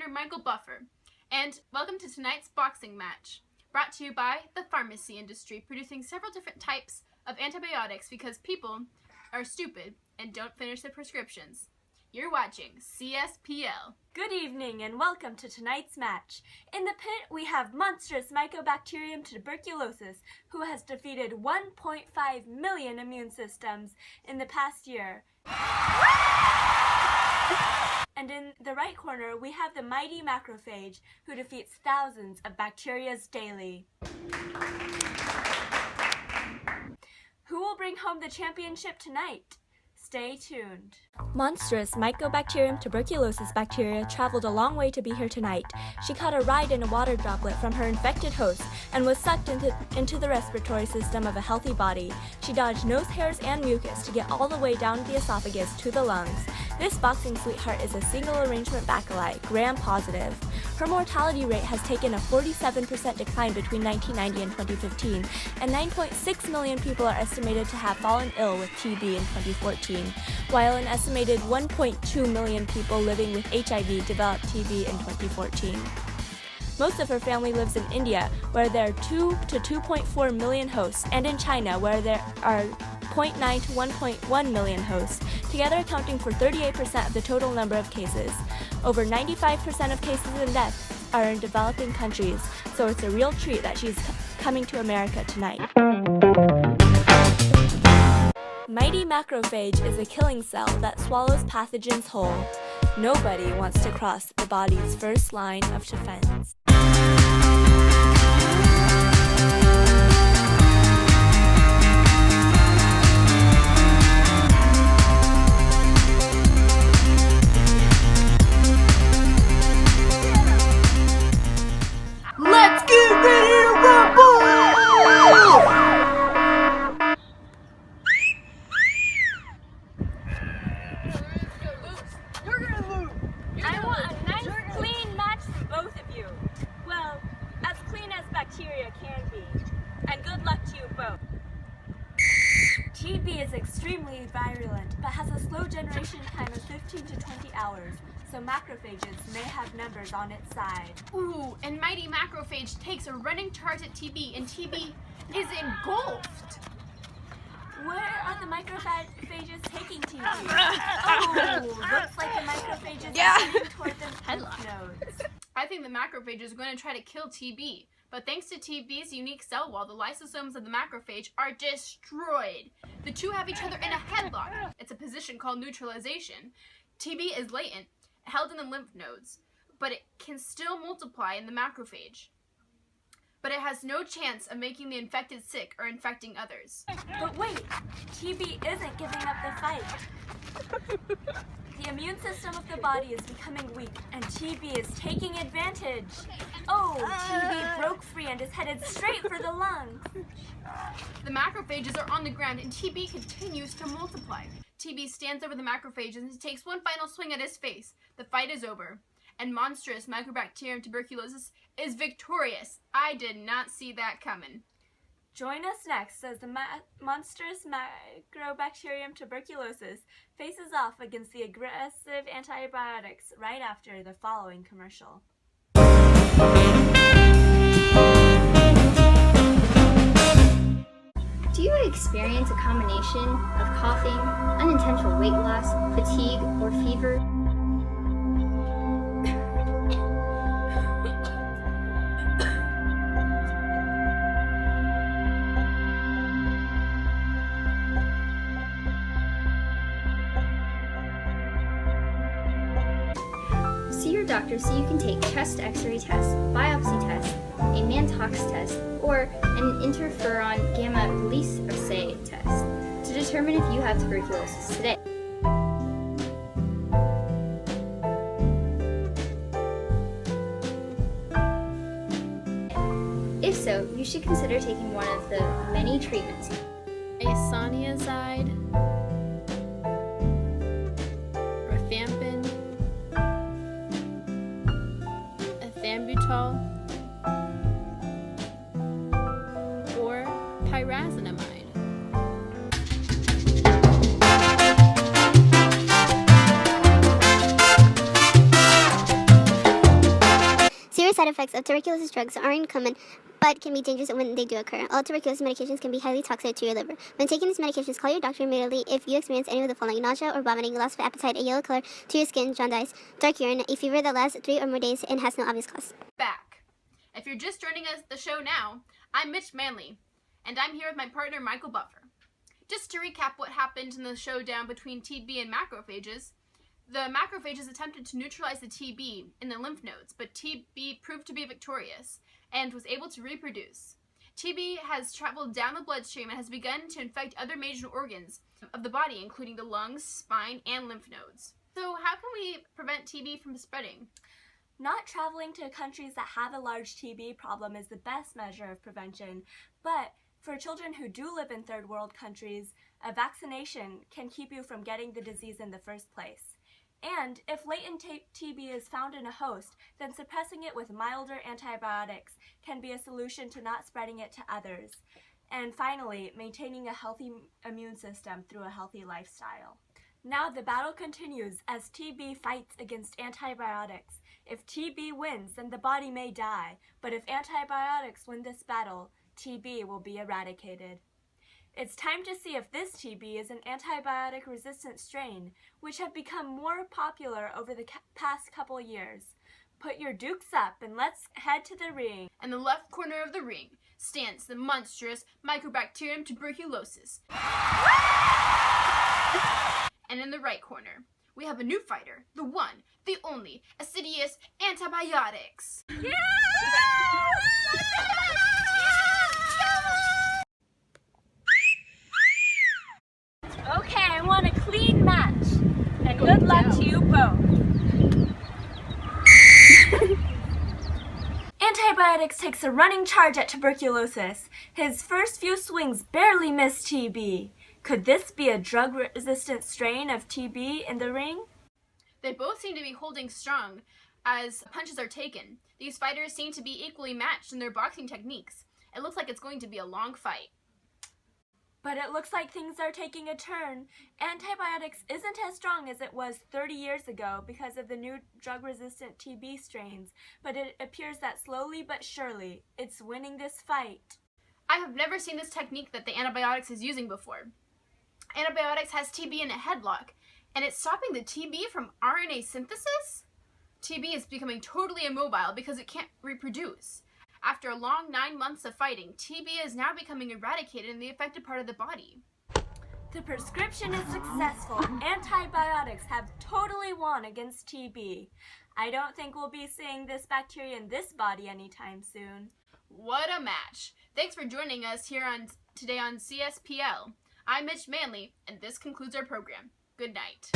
trainer Michael Buffer, and welcome to tonight's boxing match, brought to you by the pharmacy industry, producing several different types of antibiotics because people are stupid and don't finish their prescriptions. You're watching CSPL. Good evening and welcome to tonight's match. In the pit, we have monstrous Mycobacterium tuberculosis, who has defeated 1.5 million immune systems in the past year. And in the right corner, we have the mighty macrophage, who defeats thousands of bacterias daily. Who will bring home the championship tonight? Stay tuned. Monstrous Mycobacterium tuberculosis bacteria traveled a long way to be here tonight. She caught a ride in a water droplet from her infected host and was sucked into the respiratory system of a healthy body. She dodged nose hairs and mucus to get all the way down the esophagus to the lungs. This boxing sweetheart is a single arrangement bacilli, gram-positive. Her mortality rate has taken a 47% decline between 1990 and 2015, and 9.6 million people are estimated to have fallen ill with TB in 2014, while an estimated 1.2 million people living with HIV developed TB in 2014. Most of her family lives in India, where there are 2 to 2.4 million hosts, and in China, where there are 0.9 to 1.1 million hosts, together accounting for 38% of the total number of cases. Over 95% of cases and deaths are in developing countries, so it's a real treat that she's coming to America tonight. Mighty macrophage is a killing cell that swallows pathogens whole. Nobody wants to cross the body's first line of defense. Let's get ready to rumble! I want a nice, clean match from both of you. Well, as clean as bacteria can be. And good luck to you both. TB is extremely virulent, but has a slow generation time of 15 to 20 hours, so macrophages may have numbers on its side. Ooh, and mighty macrophage takes a running charge at TB, and TB is engulfed. Where are the macrophages taking TB? Oh, looks like the macrophages are heading toward the lymph nodes. I think the macrophages are going to try to kill TB, but thanks to TB's unique cell wall, the lysosomes of the macrophage are destroyed. The two have each other in a headlock. It's a position called neutralization. TB is latent, held in the lymph nodes, but it can still multiply in the macrophage. But it has no chance of making the infected sick or infecting others. But wait, TB isn't giving up the fight. The immune system of the body is becoming weak, and TB is taking advantage. Oh, TB broke free and is headed straight for the lungs. The macrophages are on the ground, and TB continues to multiply. TB stands over the macrophages and takes one final swing at his face. The fight is over, and monstrous Mycobacterium tuberculosis is victorious. I did not see that coming. Join us next as the monstrous Mycobacterium tuberculosis faces off against the aggressive antibiotics right after the following commercial. Do you experience a combination of coughing, unintentional weight loss, fatigue, or fever? See your doctor so you can take chest x-ray tests, biopsy tests, a Mantox test, or an interferon gamma release assay test to determine if you have tuberculosis today. If so, you should consider taking one of the many treatments. Isoniazid, rifampin, ethambutol, or pyrazinamide. Serious side effects of tuberculosis drugs aren't common, but can be dangerous when they do occur. All tuberculosis medications can be highly toxic to your liver. When taking these medications, call your doctor immediately if you experience any of the following: nausea or vomiting, loss of appetite, a yellow color to your skin, jaundice, dark urine, a fever that lasts 3 or more days and has no obvious cause. Back. If you're just joining us the show now, I'm Mitch Manley, and I'm here with my partner Michael Buffer. Just to recap what happened in the showdown between TB and macrophages, the macrophages attempted to neutralize the TB in the lymph nodes, but TB proved to be victorious and was able to reproduce. TB has traveled down the bloodstream and has begun to infect other major organs of the body, including the lungs, spine, and lymph nodes. So how can we prevent TB from spreading? Not traveling to countries that have a large TB problem is the best measure of prevention, but for children who do live in third world countries, a vaccination can keep you from getting the disease in the first place. And if latent TB is found in a host, then suppressing it with milder antibiotics can be a solution to not spreading it to others. And finally, maintaining a healthy immune system through a healthy lifestyle. Now the battle continues as TB fights against antibiotics. If TB wins, then the body may die, but if antibiotics win this battle, TB will be eradicated. It's time to see if this TB is an antibiotic-resistant strain, which have become more popular over the past couple years. Put your dukes up and let's head to the ring. In the left corner of the ring stands the monstrous Mycobacterium tuberculosis. And in the right corner, we have a new fighter, the one, the only, Acidius Antibiotics. Yeah! Okay, I want a clean match, and good luck to you both. Antibiotics takes a running charge at tuberculosis. His first few swings barely missed TB. Could this be a drug-resistant strain of TB in the ring? They both seem to be holding strong as punches are taken. These fighters seem to be equally matched in their boxing techniques. It looks like it's going to be a long fight. But it looks like things are taking a turn. Antibiotics isn't as strong as it was 30 years ago because of the new drug-resistant TB strains, but it appears that slowly but surely, it's winning this fight. I have never seen this technique that the antibiotics is using before. Antibiotics has TB in a headlock, and it's stopping the TB from RNA synthesis? TB is becoming totally immobile because it can't reproduce. After a long 9 months of fighting, TB is now becoming eradicated in the affected part of the body. The prescription is successful. Antibiotics have totally won against TB. I don't think we'll be seeing this bacteria in this body anytime soon. What a match! Thanks for joining us here today on CSPL. I'm Mitch Manley, and this concludes our program. Good night.